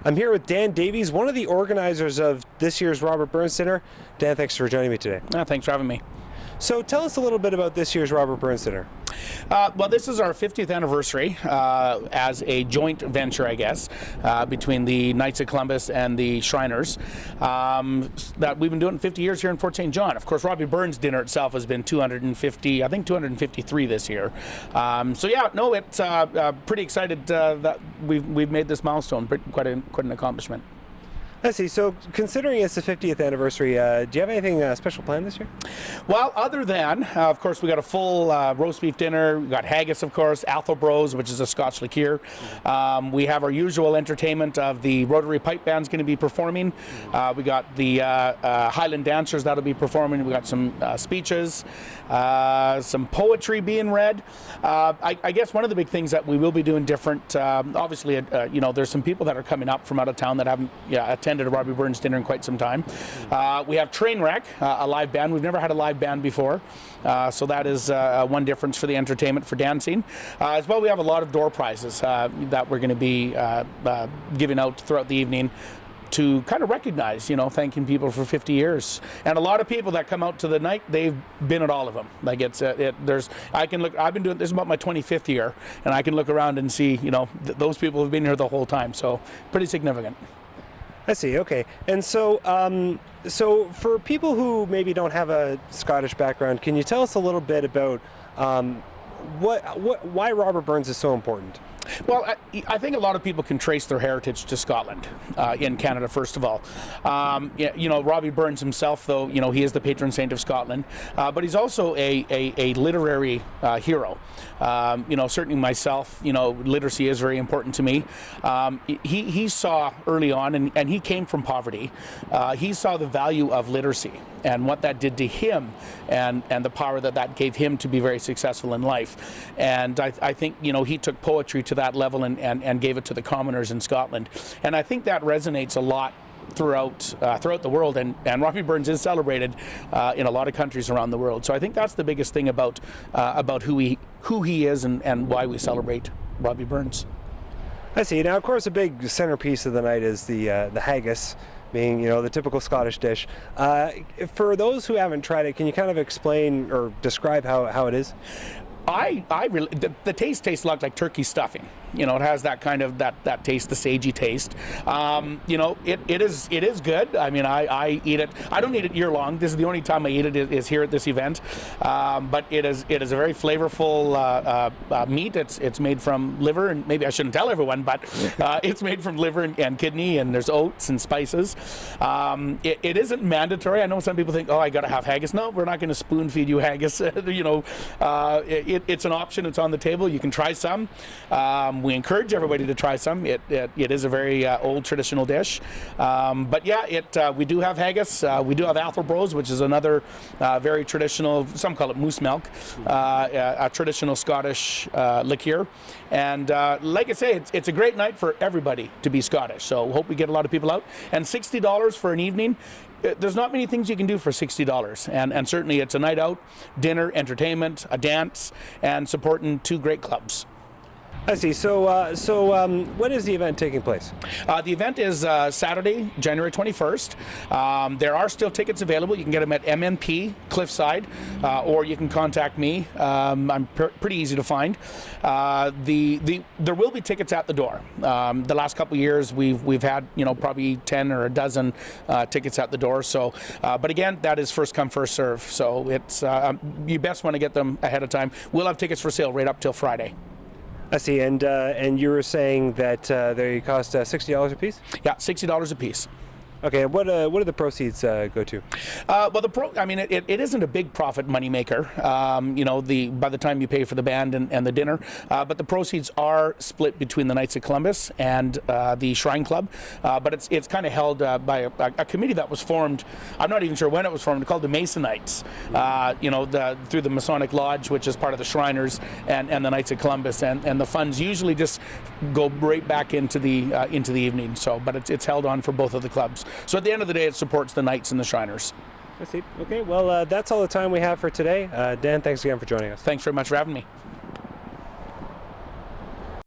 I'm here with Dan Davies, one of the organizers of this year's Robert Burns Dinner. Dan, thanks for joining me today. Thanks for having me. So tell us a little bit about this year's Robert Burns Dinner. Well, this is our 50th anniversary as a joint venture, I guess, between the Knights of Columbus and the Shriners. That we've been doing 50 years here in Fort St. John. Of course, Robbie Burns Dinner itself has been 250, I think 253 this year. So yeah, no, it's pretty excited that we've made this milestone. Quite an accomplishment. I see. So considering it's the 50th anniversary, do you have anything special planned this year? Well, other than, of course, we got a full roast beef dinner. We got haggis, of course, Athelbros, which is a Scotch liqueur. We have our usual entertainment of the Rotary Pipe Band's going to be performing. We got the Highland dancers that'll be performing. We got some speeches, some poetry being read. I guess one of the big things that we will be doing different, obviously, there's some people that are coming up from out of town that haven't attended a Robbie Burns Dinner in quite some time. We have Trainwreck, a live band. We've never had a live band before, so that is one difference for the entertainment for dancing. As well, we have a lot of door prizes that we're going to be giving out throughout the evening to kind of recognize, thanking people for 50 years. And a lot of people that come out to the night, they've been at all of them. Like I can look, I've been doing this is about my 25th year, and I can look around and see, those people have been here the whole time. So pretty significant. I see. Okay. And so, so for people who maybe don't have a Scottish background, can you tell us a little bit about why Robert Burns is so important? Well, I think a lot of people can trace their heritage to Scotland, in Canada, first of all. Robbie Burns himself, though, he is the patron saint of Scotland, but he's also a literary hero. Certainly myself, literacy is very important to me. He saw early on, and he came from poverty, he saw the value of literacy and what that did to him and the power that gave him to be very successful in life. And I think, he took poetry to that level and gave it to the commoners in Scotland. And I think that resonates a lot throughout the world, and Robbie Burns is celebrated in a lot of countries around the world. So I think that's the biggest thing about who he is and why we celebrate Robbie Burns. I see. Now, of course, a big centerpiece of the night is the haggis, being the typical Scottish dish. For those who haven't tried it, can you kind of explain or describe how it is? The taste tastes a lot like turkey stuffing. It has that kind of that taste, the sagey taste. It is good. I mean, I eat it. I don't eat it year long. This is the only time I eat it is here at this event. But it is a very flavorful meat. It's made from liver, and maybe I shouldn't tell everyone, but it's made from liver and kidney, and there's oats and spices. It isn't mandatory. I know some people think, oh, I got to have haggis. No, we're not going to spoon feed you haggis. It's an option. It's on the table. You can try some. We encourage everybody to try some. It is a very old traditional dish. But yeah, we do have haggis. We do have Athelbros, which is another very traditional, some call it moose milk, a traditional Scottish liqueur. And like I say, it's a great night for everybody to be Scottish. So hope we get a lot of people out. And $60 for an evening. There's not many things you can do for $60, and certainly it's a night out, dinner, entertainment, a dance, and supporting two great clubs. I see. So when is the event taking place? The event is Saturday, January 21st. There are still tickets available. You can get them at MNP Cliffside, or you can contact me. I'm pretty easy to find. There will be tickets at the door. The last couple of years, we've had probably 10 or a dozen tickets at the door. So, but again, that is first come, first serve. So it's you best want to get them ahead of time. We'll have tickets for sale right up till Friday. I see, and you were saying that they cost $60 a piece? Yeah, $60 a piece. Okay, what do the proceeds go to? Well, it isn't a big profit moneymaker. By the time you pay for the band and the dinner, but the proceeds are split between the Knights of Columbus and the Shrine Club. But it's kind of held by a committee that was formed. I'm not even sure when it was formed. Called the Masonites. Through the Masonic Lodge, which is part of the Shriners and the Knights of Columbus, and the funds usually just go right back into the evening. So, but it's held on for both of the clubs. So at the end of the day, it supports the Knights and the Shriners. I see. Okay, well, that's all the time we have for today. Dan, thanks again for joining us. Thanks very much for having me.